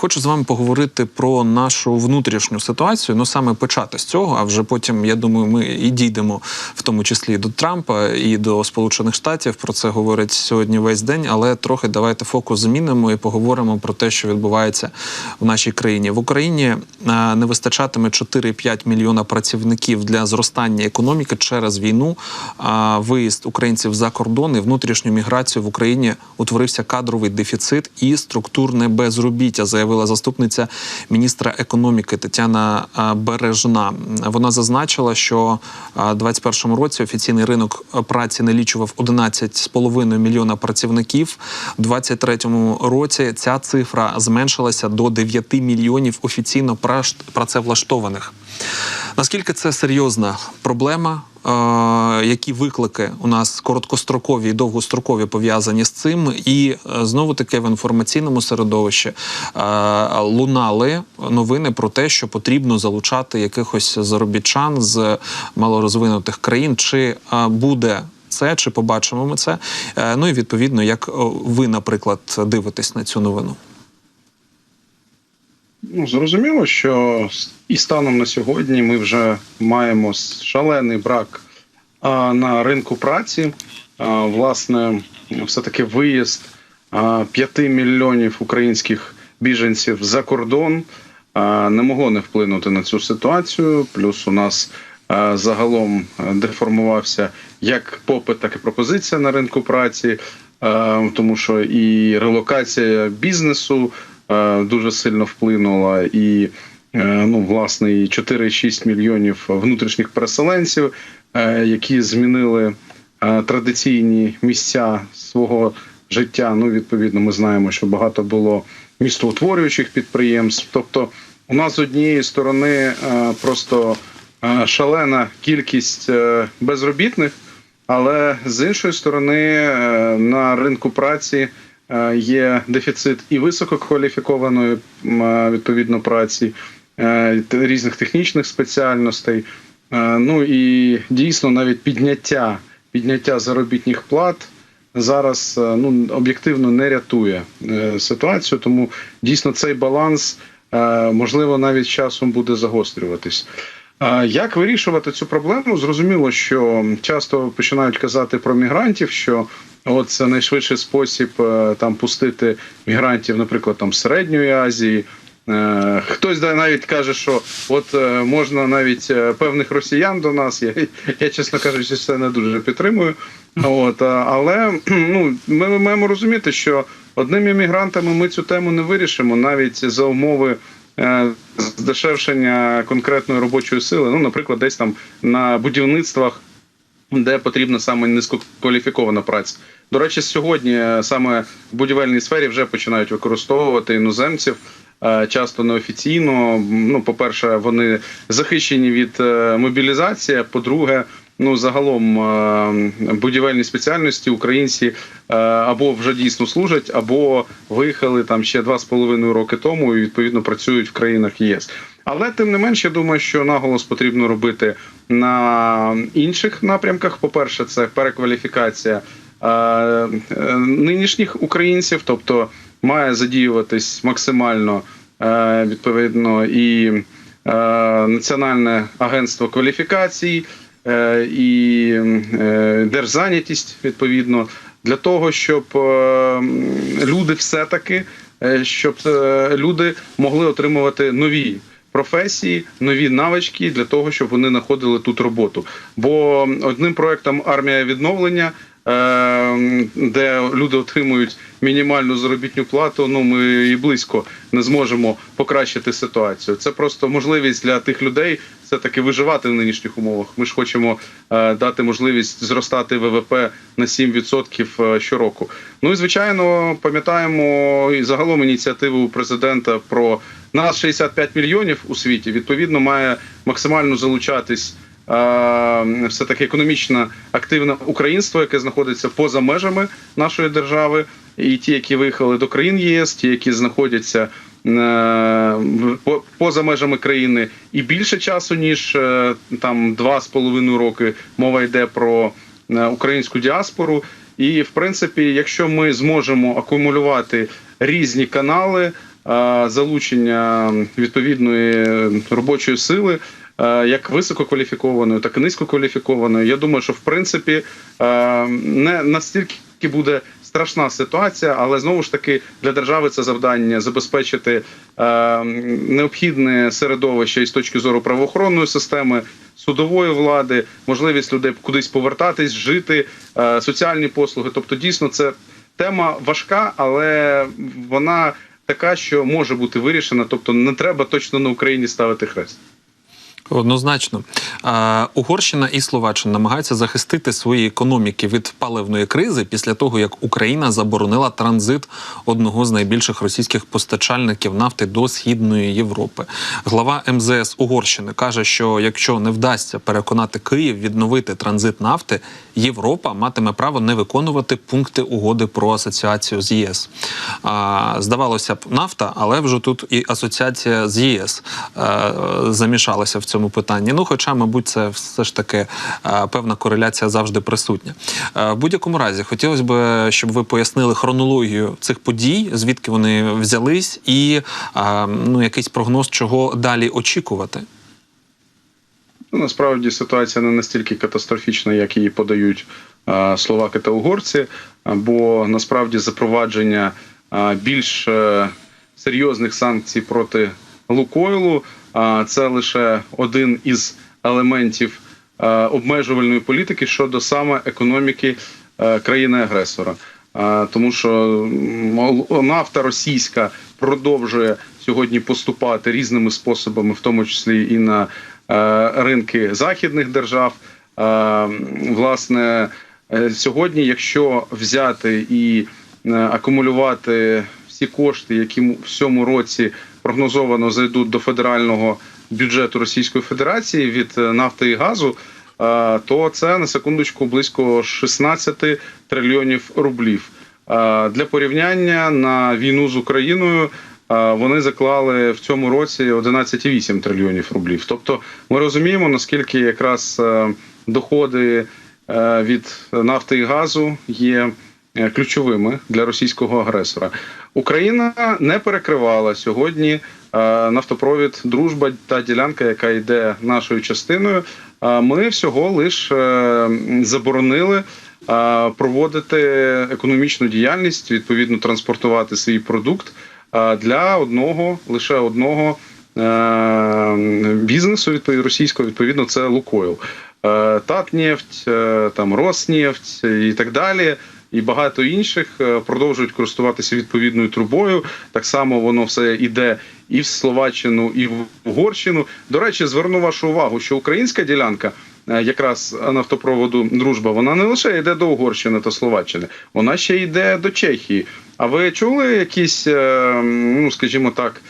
Хочу з вами поговорити про нашу внутрішню ситуацію, ну саме почати з цього, а вже потім, я думаю, ми і дійдемо в тому числі до Трампа, і до Сполучених Штатів. Про це говорить сьогодні весь день, але трохи давайте фокус змінимо і поговоримо про те, що відбувається в нашій країні. В Україні не вистачатиме 4-5 мільйона працівників для зростання економіки через війну, виїзд українців за кордон і внутрішню міграцію в Україні утворився кадровий дефіцит і структурне безробіття, заявила заступниця міністра економіки Тетяна Бережна. Вона зазначила, що у 2021 році офіційний ринок праці налічував 11,5 мільйона працівників. У 2023 році ця цифра зменшилася до 9 мільйонів офіційно працевлаштованих. Наскільки це серйозна проблема? Які виклики у нас короткострокові і довгострокові пов'язані з цим? І знову-таки в інформаційному середовищі лунали новини про те, що потрібно залучати якихось заробітчан з малорозвинутих країн. Чи буде це, чи побачимо ми це? Ну і відповідно, як ви, наприклад, дивитесь на цю новину? Ну, зрозуміло, що і станом на сьогодні ми вже маємо шалений брак на ринку праці. Власне, все-таки виїзд 5 мільйонів українських біженців за кордон не могло не вплинути на цю ситуацію. Плюс у нас загалом деформувався як попит, так і пропозиція на ринку праці, тому що і релокація бізнесу дуже сильно вплинула, і власне, і 4,6 мільйонів внутрішніх переселенців, які змінили традиційні місця свого життя. Ну, відповідно, ми знаємо, що багато було містоутворюючих підприємств. Тобто у нас з однієї сторони просто шалена кількість безробітних, але з іншої сторони на ринку праці є дефіцит і висококваліфікованої, відповідно, праці, різних технічних спеціальностей. Ну і дійсно навіть підняття заробітних плат зараз об'єктивно не рятує ситуацію, тому дійсно цей баланс, можливо, навіть з часом буде загострюватись. Як вирішувати цю проблему? Зрозуміло, що часто починають казати про мігрантів, що от це найшвидший спосіб там пустити мігрантів, наприклад, там з Середньої Азії. Хтось навіть каже, що от можна навіть певних росіян до нас. Я чесно кажучи, це не дуже підтримую. Але ми маємо розуміти, що одними мігрантами ми цю тему не вирішимо, навіть за умови здешевшення конкретної робочої сили, наприклад, десь там на будівництвах, де потрібна саме низькокваліфікована праця. До речі, сьогодні саме в будівельній сфері вже починають використовувати іноземців, часто неофіційно. По-перше, вони захищені від мобілізації, по-друге, загалом будівельні спеціальності українці або вже дійсно служать, або виїхали там ще 2,5 роки тому і відповідно працюють в країнах ЄС. Але тим не менш, я думаю, що наголос потрібно робити на інших напрямках. По-перше, це перекваліфікація нинішніх українців, тобто має задіюватись максимально відповідно і Національне агентство кваліфікацій, і держзайнятість, відповідно, для того, щоб люди могли отримувати нові професії, нові навички для того, щоб вони знаходили тут роботу. Бо одним проєктом «Армія відновлення», де люди отримують мінімальну заробітну плату, ми і близько не зможемо покращити ситуацію. Це просто можливість для тих людей все-таки виживати в нинішніх умовах. Ми ж хочемо дати можливість зростати ВВП на 7% щороку. Ну і, звичайно, пам'ятаємо і загалом ініціативу президента про нас 65 мільйонів у світі. Відповідно, має максимально залучатись все-таки економічно активне українство, яке знаходиться поза межами нашої держави, і ті, які виїхали до країн ЄС, ті, які знаходяться поза межами країни, і більше часу, ніж там 2,5 роки мова йде про українську діаспору. І, в принципі, якщо ми зможемо акумулювати різні канали, залучення відповідної робочої сили, як висококваліфікованою, так і низькокваліфікованою. Я думаю, що в принципі не настільки буде страшна ситуація, але знову ж таки для держави це завдання забезпечити необхідне середовище із точки зору правоохоронної системи, судової влади, можливість людей кудись повертатись, жити, соціальні послуги. Тобто дійсно це тема важка, але вона така, що може бути вирішена. Тобто не треба точно на Україні ставити хрест. Однозначно. Угорщина і Словаччина намагаються захистити свої економіки від паливної кризи після того, як Україна заборонила транзит одного з найбільших російських постачальників нафти до Східної Європи. Глава МЗС Угорщини каже, що якщо не вдасться переконати Київ відновити транзит нафти, Європа матиме право не виконувати пункти угоди про асоціацію з ЄС. Здавалося б, нафта, але вже тут і асоціація з ЄС замішалася в цьому питанні. Ну, хоча, мабуть, це все ж таки певна кореляція завжди присутня. В будь-якому разі, хотілося б, щоб ви пояснили хронологію цих подій, звідки вони взялись, і якийсь прогноз, чого далі очікувати. Насправді ситуація не настільки катастрофічна, як її подають словаки та угорці, бо насправді запровадження більш серйозних санкцій проти Лукойлу – це лише один із елементів обмежувальної політики щодо саме економіки країни-агресора. Тому що нафта російська продовжує сьогодні поступати різними способами, в тому числі і на ринки західних держав. Власне, сьогодні, якщо взяти і акумулювати всі кошти, які в цьому році прогнозовано зайдуть до федерального бюджету Російської Федерації від нафти і газу, то це, на секундочку, близько 16 трильйонів рублів. Для порівняння, на війну з Україною вони заклали в цьому році 11,8 трильйонів рублів. Тобто ми розуміємо, наскільки якраз доходи від нафти і газу є ключовими для російського агресора. Україна не перекривала сьогодні нафтопровід «Дружба» та ділянка, яка йде нашою частиною. Ми всього лише заборонили проводити економічну діяльність, відповідно транспортувати свій продукт для лише одного бізнесу російського, відповідно, це «Лукойл». Татнефть, там Роснефть і так далі, і багато інших продовжують користуватися відповідною трубою. Так само воно все йде і в Словаччину, і в Угорщину. До речі, зверну вашу увагу, що українська ділянка якраз нафтопроводу «Дружба», вона не лише йде до Угорщини та Словаччини, вона ще йде до Чехії. А ви чули якісь, скажімо так,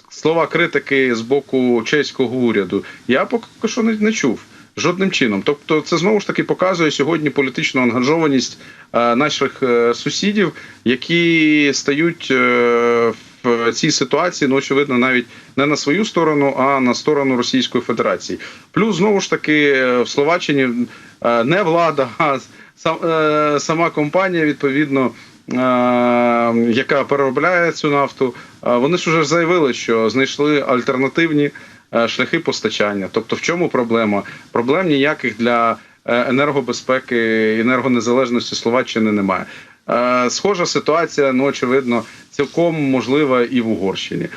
слова критики з боку чеського уряду? Я поки що не чув. Жодним чином. Тобто це знову ж таки показує сьогодні політичну ангажованість наших сусідів, які стають в цій ситуації, очевидно, навіть не на свою сторону, а на сторону Російської Федерації. Плюс, знову ж таки, в Словаччині не влада, а сама компанія, відповідно, яка переробляє цю нафту, вони ж вже заявили, що знайшли альтернативні шляхи постачання. Тобто в чому проблема? Проблем ніяких для енергобезпеки, енергонезалежності Словаччини немає. Схожа ситуація, очевидно, цілком можлива і в Угорщині.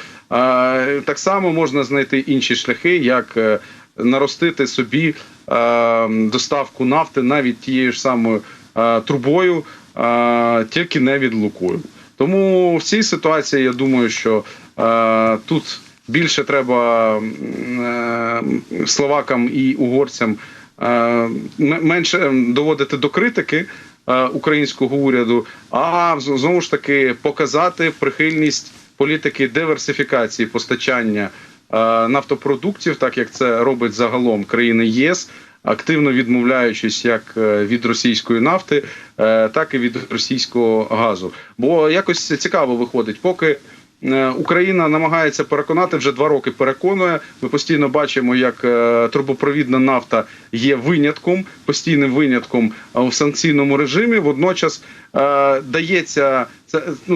Так само можна знайти інші шляхи, як наростити собі доставку нафти навіть тією ж самою трубою, тільки не від «Лукойлу». Тому в цій ситуації, я думаю, що тут більше треба словакам і угорцям менше доводити до критики українського уряду, а знову ж таки показати прихильність політики диверсифікації постачання нафтопродуктів, так як це робить загалом країни ЄС, активно відмовляючись як від російської нафти, так і від російського газу. Бо якось цікаво виходить, поки Україна намагається переконати, вже 2 роки переконує. Ми постійно бачимо, як трубопровідна нафта є винятком, постійним винятком у санкційному режимі. Водночас дається,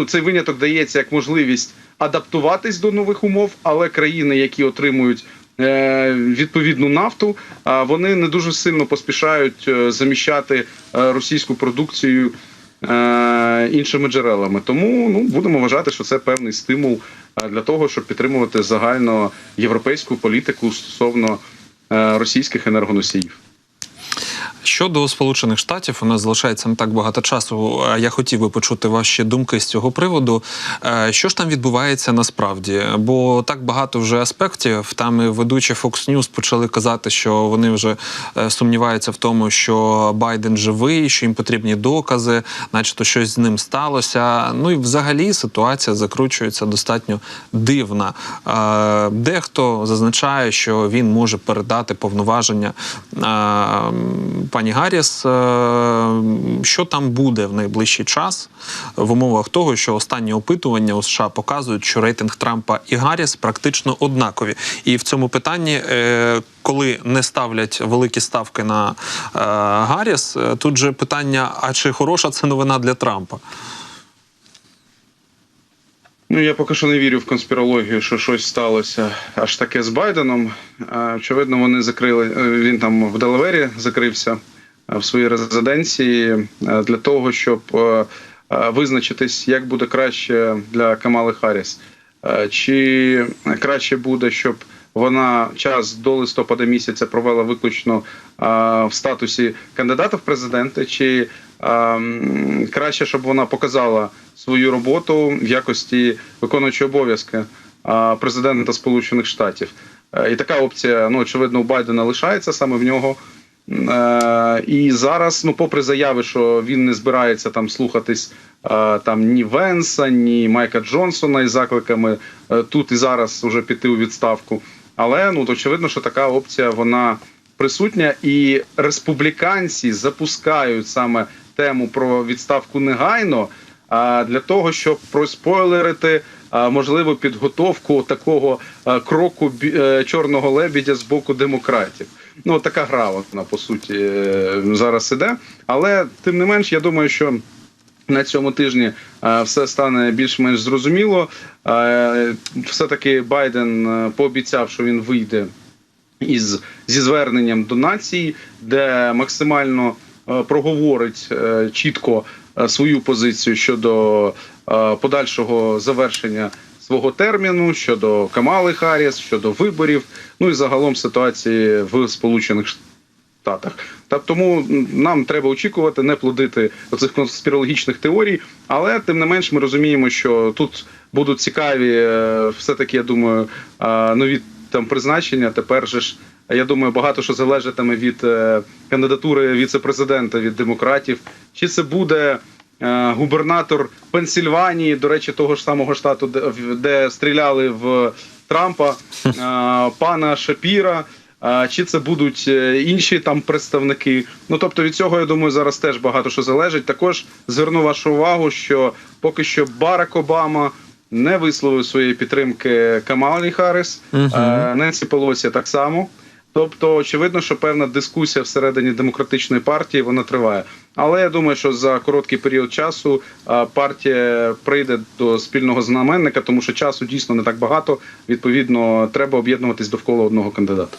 цей виняток дається як можливість адаптуватись до нових умов, але країни, які отримують відповідну нафту, вони не дуже сильно поспішають заміщати російську продукцію іншими джерелами. Тому будемо вважати, що це певний стимул для того, щоб підтримувати загально європейську політику стосовно російських енергоносіїв. Щодо Сполучених Штатів, у нас залишається не так багато часу. Я хотів би почути ваші думки з цього приводу. Що ж там відбувається насправді? Бо так багато вже аспектів. Там і ведучі Fox News почали казати, що вони вже сумніваються в тому, що Байден живий, що їм потрібні докази, начебто щось з ним сталося. Ну і взагалі ситуація закручується достатньо дивна. Дехто зазначає, що він може передати повноваження пані Гарріс. Що там буде в найближчий час в умовах того, що останні опитування у США показують, що рейтинг Трампа і Гарріс практично однакові. І в цьому питанні, коли не ставлять великі ставки на Гарріс, тут же питання, а чи хороша це новина для Трампа? Я поки що не вірю в конспірологію, що щось сталося аж таке з Байденом. Очевидно, вони закрили, він там в Делавері закрився в своїй резиденції для того, щоб визначитись, як буде краще для Камали Харріс. Чи краще буде, щоб вона час до листопада місяця провела виключно в статусі кандидата в президенти, чи краще, щоб вона показала свою роботу в якості виконуючого обов'язки президента Сполучених Штатів. І така опція, очевидно, у Байдена лишається саме в нього. І зараз, попри заяви, що він не збирається там слухатись ні Венса, ні Майка Джонсона із закликами тут і зараз уже піти у відставку. Але, очевидно, що така опція, вона присутня, і республіканці запускають саме тему про відставку негайно, для того, щоб проспойлерити можливо підготовку такого кроку чорного лебедя з боку демократів. Така гра, вона, по суті, зараз іде. Але, тим не менш, я думаю, що на цьому тижні все стане більш-менш зрозуміло. Все-таки Байден пообіцяв, що він вийде зі зверненням до нації, де максимально проговорить чітко свою позицію щодо подальшого завершення свого терміну, щодо Камали Харріс, щодо виборів, і загалом ситуації в Сполучених Штатах. Тому нам треба очікувати, не плодити оцих конспірологічних теорій, але тим не менш ми розуміємо, що тут будуть цікаві все-таки, я думаю, нові там призначення. Тепер же ж, я думаю, багато що залежатиме від кандидатури віце-президента від демократів. Чи це буде губернатор Пенсільванії, до речі, того ж самого штату, де стріляли в Трампа, пана Шапіра, чи це будуть інші там представники. Тобто від цього, я думаю, зараз теж багато що залежить. Також зверну вашу увагу, що поки що Барак Обама не висловив своєї підтримки Камалі Харріс, Ненсі Пелосі так само. Тобто, очевидно, що певна дискусія всередині демократичної партії, вона триває. Але я думаю, що за короткий період часу партія прийде до спільного знаменника, тому що часу дійсно не так багато. Відповідно, треба об'єднуватись довкола одного кандидата.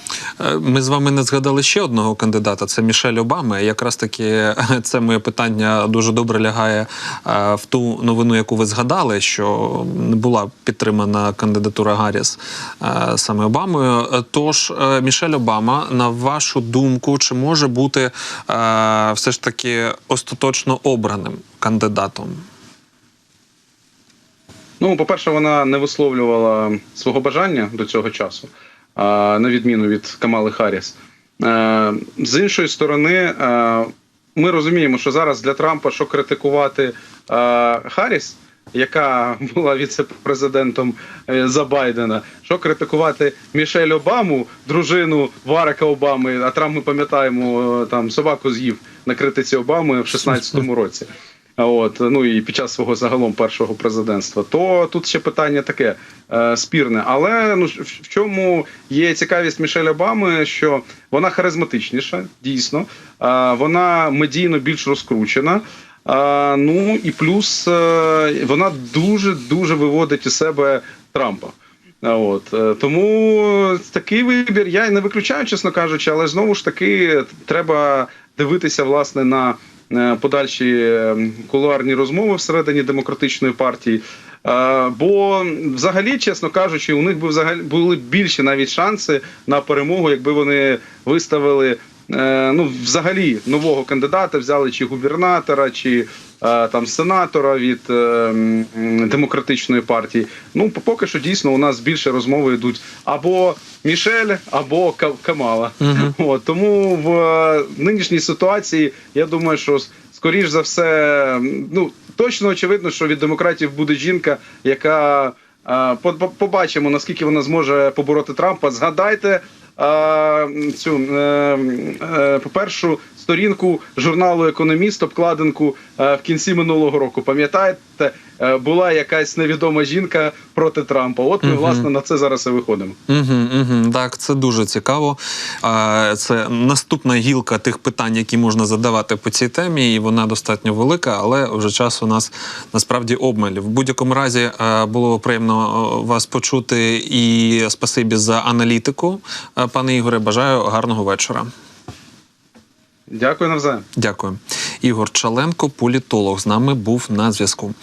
Ми з вами не згадали ще одного кандидата – це Мішель Обама. Якраз таки це моє питання дуже добре лягає в ту новину, яку ви згадали, що не була підтримана кандидатура Гарріс саме Обамою. Тож, Мішель Обама, на вашу думку, чи може бути все ж таки остаточно обраним кандидатом? По-перше, вона не висловлювала свого бажання до цього часу, на відміну від Камали Харріс. З іншої сторони, ми розуміємо, що зараз для Трампа, що критикувати Харріс, яка була віце-президентом за Байдена, що критикувати Мішель Обаму, дружину Барака Обами, а Трамп, ми пам'ятаємо, там собаку з'їв на критиці Обами в 16-му році. І під час свого загалом першого президентства, то тут ще питання таке спірне. Але в чому є цікавість Мішель Обами, що вона харизматичніша, дійсно, вона медійно більш розкручена, Ну і плюс вона дуже виводить із себе Трампа. Тому такий вибір я і не виключаю, чесно кажучи, але знову ж таки треба дивитися власне на подальші кулуарні розмови всередині демократичної партії. Бо взагалі, чесно кажучи, у них би були більші навіть шанси на перемогу, якби вони виставили взагалі нового кандидата, взяли чи губернатора, чи там сенатора від демократичної партії. Ну, поки що дійсно у нас більше розмови йдуть або Мішель, або Камала. Тому в нинішній ситуації, я думаю, що скоріш за все, точно очевидно, що від демократів буде жінка, яка побачимо, наскільки вона зможе побороти Трампа. Згадайте цю першу сторінку журналу «Економіст», обкладинку в кінці минулого року. Пам'ятаєте, була якась невідома жінка проти Трампа. От ми, власне, на це зараз і виходимо. Так, це дуже цікаво. Це наступна гілка тих питань, які можна задавати по цій темі, і вона достатньо велика, але вже час у нас насправді обмаль. В будь-якому разі було приємно вас почути і спасибі за аналітику. Пане Ігоре, бажаю гарного вечора. Дякую навзаєм. Дякую. Ігор Чаленко, політолог, з нами був на зв'язку.